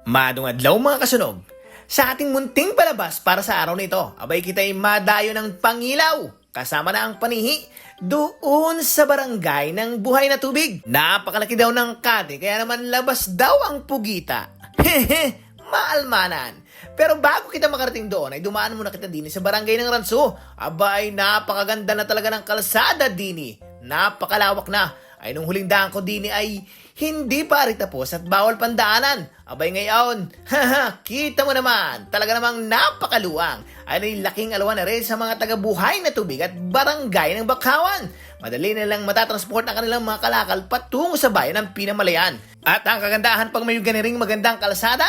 Madong adlaw mga kasunog, sa ating munting palabas para sa araw nito, abay kita'y madayo ng pangilaw, kasama na ang panihi, doon sa barangay ng Buhay na Tubig. Napakalaki daw ng kate, kaya naman labas daw ang pugita. Hehe, maalmanan. Pero bago kita makarating doon, ay dumaan muna kita din sa barangay ng Ranso. Abay, napakaganda na talaga ng kalsada din. Napakalawak na. Ay nung huling daan ko din ay hindi pa rin tapos at bawal pandaanan. Abay ngayon, haha, kita mo naman, talaga namang napakaluwang. Ay laking alawan na rin sa mga taga-Buhay na Tubig at barangay ng Bakawan. Madali na lang matatransport ang kanilang mga kalakal patungo sa bayan ng Pinamalayan. At ang kagandahan pag may ganiring magandang kalsada,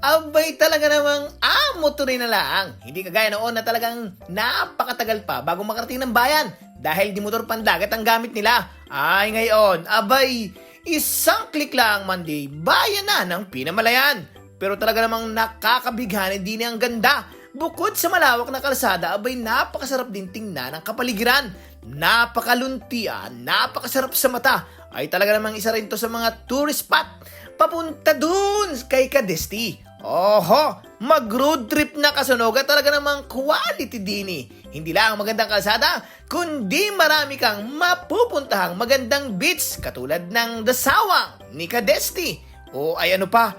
abay talaga namang amo tuloy na lang. Hindi kagaya noon na talagang napakatagal pa bago makarating ng bayan dahil di motor pandagat ang gamit nila. Ay ngayon, abay, isang click lang Monday, bayan na ng Pinamalayan. Pero talaga namang nakakabighani din ang ganda. Bukod sa malawak na kalsada, abay napakasarap din tingnan ang kapaligiran. Napakaluntian, napakasarap sa mata. Ay talaga namang isa rin to sa mga tourist spot papunta dun kay Kadesti. Oho, mag-road trip na kasunog at talaga namang quality din. Hindi lang magandang kalsada, kundi marami kang mapupuntahang magandang beach katulad ng Dasawang ni Kadesti. O ay ano pa,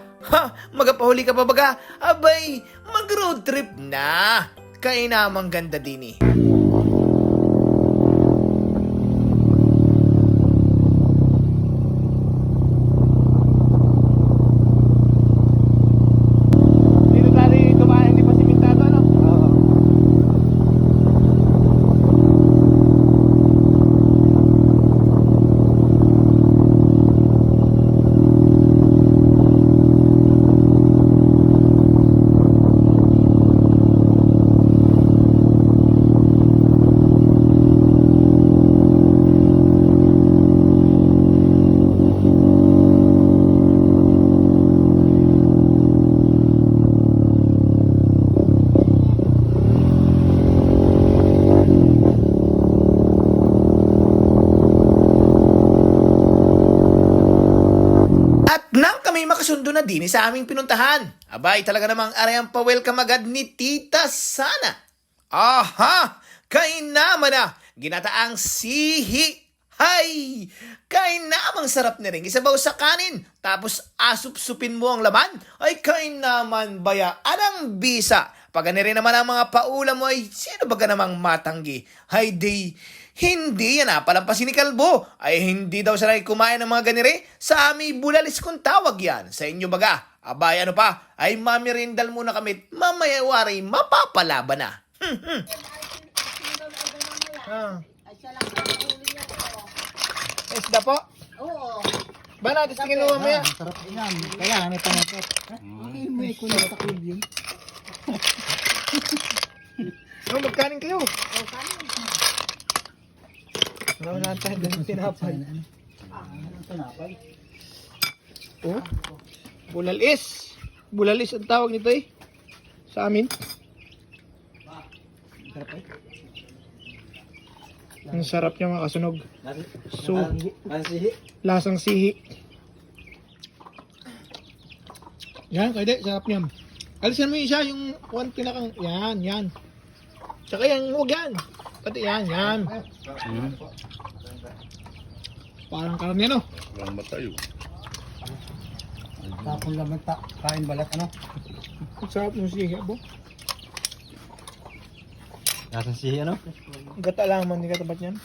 magapahuli ka pa baga? Abay, mag-road trip na. Kaya namang ganda din. Makasundo na din sa aming pinuntahan. Abay, talaga namang arayang pa-welcome agad ni Tita Sana. Aha! Kainaman na! Ginataang sihi! Hay! Kainamang sarap na rin isabaw sa kanin. Tapos asup-supin mo ang laman. Ay kainaman baya. Anang bisa. Pag rin naman ang mga paulam mo ay sino baga namang matanggi? Hay day! Hindi yan palampasin ni Kalbo. Ay hindi daw sanay kumain ng mga ganire. Sa aming bulalis kung tawag yan. Sa inyo baga. Abay ano pa? Ay mamirindal muna kami. Mamaya wari mapapalaban na. Isda po? Oo. Ba natin tingin mo mamaya? Sarap yan. Kaya may pangatot. Okay, may kulang sa club yun. Ano, magkanin kayo? O, kanin. Wala tayo ganun tinapay. Tinapay? Oh, bulalis. Bulalis ang tawag nito eh. Sa amin. Sarap eh. Ang sarap niya mga kasunog. So, Sihi. lasang sihi. Yan, kaya sarap niyan. Alisan mo yung isa, yung one pinakang, yan. Tsaka yan, huwag yan. Pati yan. Parang karami ano? Walang matayo. Tapong laman kain balat ano? Ang sarap ng sihi, abo. Lasang sihi ano? Gata lang man, di katapat yan.